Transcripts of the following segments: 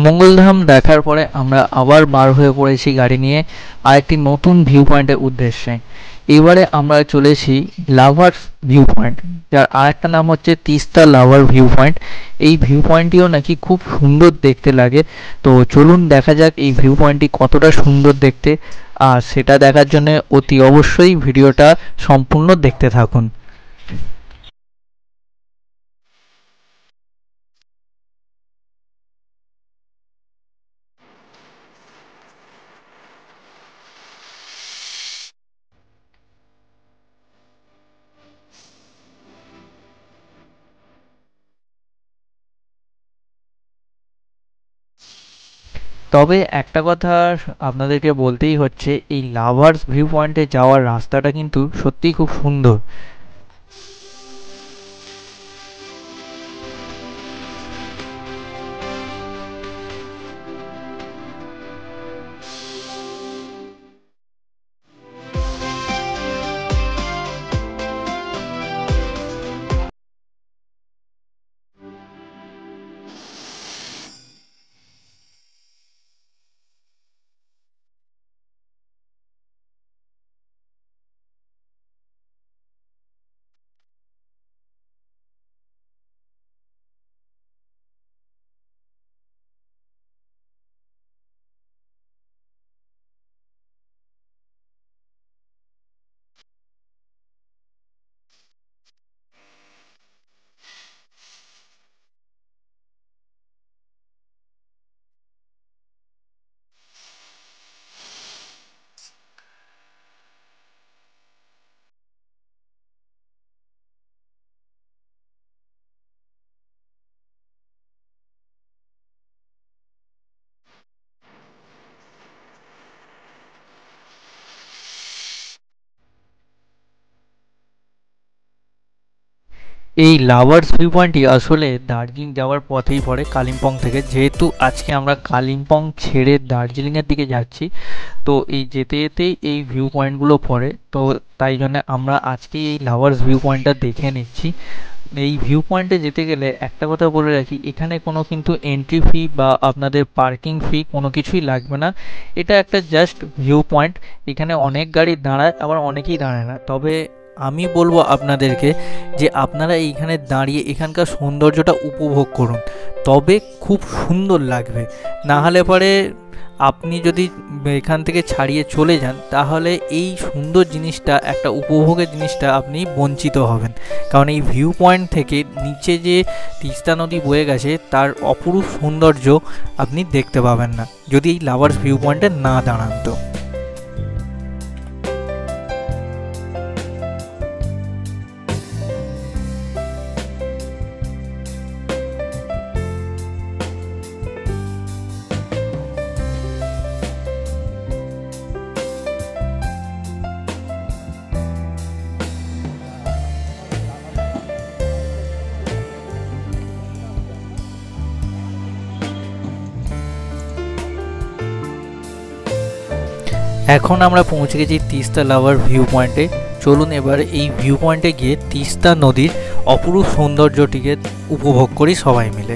মঙ্গলধাম দেখার পরে আমরা আবার বার হয়ে পড়েছি গাড়ি নিয়ে আরেকটি নতুন ভিউ পয়েন্টের উদ্দেশ্যে। এবারে আমরা চলেছি লাভার্স ভিউ পয়েন্ট, যার আরেকটা নাম হচ্ছে তিস্তা লাভার ভিউ পয়েন্ট। এই ভিউ পয়েন্টটিও নাকি খুব সুন্দর দেখতে লাগে। তো চলুন দেখা যাক এই ভিউ পয়েন্টটি কতটা সুন্দর দেখতে। আর সেটা দেখার জন্য অতি অবশ্যই ভিডিওটা সম্পূর্ণ দেখতে থাকুন। তবে একটা কথা আপনাদেরকে বলতেই হচ্ছে, এই লাভার্স ভিউ পয়েন্টে যাওয়ার রাস্তাটা কিন্তু সত্যিই খুব সুন্দর। এই লাভার্স ভিউ পয়েন্টটি আসলে দার্জিলিং যাওয়ার পথেই পড়ে কালিম্পং থেকে। যেহেতু আজকে আমরা কালিম্পং ছেড়ে দার্জিলিংয়ের দিকে যাচ্ছি, তো এই যেতে যেতেই এই ভিউ পয়েন্টগুলো পড়ে, তো তাই জন্য আমরা আজকে এই লাভার্স ভিউ পয়েন্টটা দেখে নিচ্ছি। এই ভিউ পয়েন্টে যেতে গেলে একটা কথা বলে রাখি, এখানে কোনো কিন্তু এন্ট্রি ফি বা আপনাদের পার্কিং ফি কোনো কিছুই লাগবে না। এটা একটা জাস্ট ভিউ পয়েন্ট। এখানে অনেক গাড়ি দাঁড়ায়, আবার অনেকেই দাঁড়ায় না। তবে আমি বলবো আপনাদেরকে যে আপনারা এইখানে দাঁড়িয়ে এখানকার সৌন্দর্যটা উপভোগ করুন, তবে খুব সুন্দর লাগবে। না হলে পরে আপনি যদি এখান থেকে ছাড়িয়ে চলে যান, তাহলে এই সুন্দর জিনিসটা, একটা উপভোগের জিনিসটা আপনি বঞ্চিত হবেন। কারণ এই ভিউ পয়েন্ট থেকে নিচে যে তিস্তা নদী বয়ে গেছে, তার অপরূপ সৌন্দর্য আপনি দেখতে পাবেন না যদি এই লাভার্স ভিউ পয়েন্টে না দাঁড়ান। তো এখন আমরা পৌঁছে গেছি তিস্তা লাভার ভিউ পয়েন্টে। চলুন এবার এই ভিউ পয়েন্টে গিয়ে তিস্তা নদীর অপরূপ সৌন্দর্যটিকে উপভোগ করি সবাই মিলে।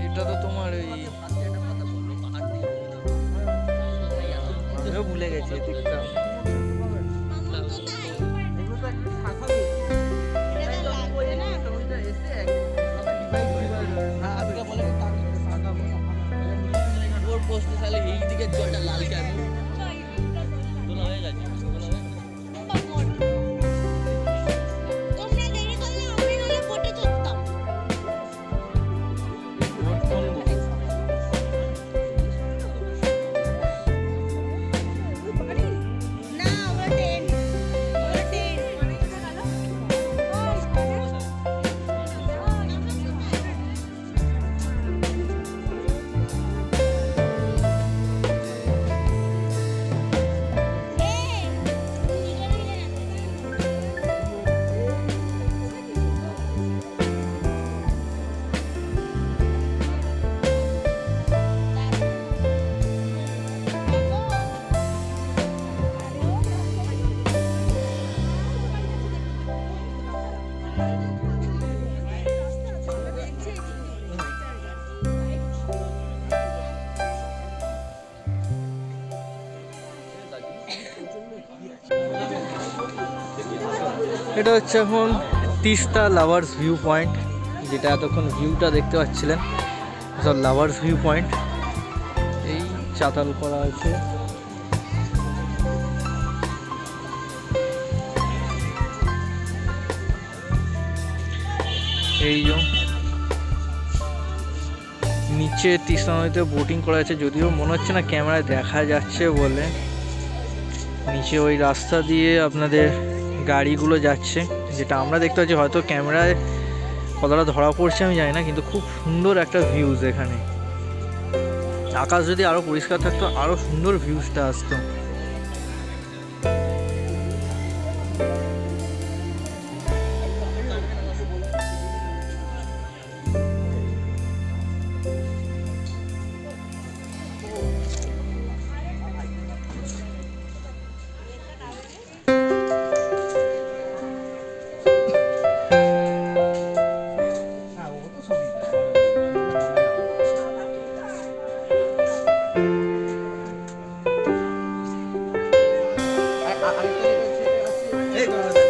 এটা তো তোমার ওই ভুলে গেছি দিকটা। এটা হচ্ছে এখন তিস্তা লাভার্স ভিউ পয়েন্ট, যেটা এতক্ষণ ভিউটা দেখতে পাচ্ছিলেন সব লাভার্স ভিউ পয়েন্ট। এই চাতাল করা আছে, এই যে নিচে তিস্তা নদীতে বোটিং করা আছে, যদিও মনে হচ্ছে না ক্যামেরায় দেখা যাচ্ছে বলে। নিচে ওই রাস্তা দিয়ে আপনাদের গাড়িগুলো যাচ্ছে, যেটা আমরা দেখতে পাচ্ছি, হয়তো ক্যামেরায় কতটা ধরা পড়ছে আমি জানি না, কিন্তু খুব সুন্দর একটা ভিউজ এখানে। আকাশ যদি আরও পরিষ্কার থাকতো আরও সুন্দর ভিউজটা আসতো। Hey,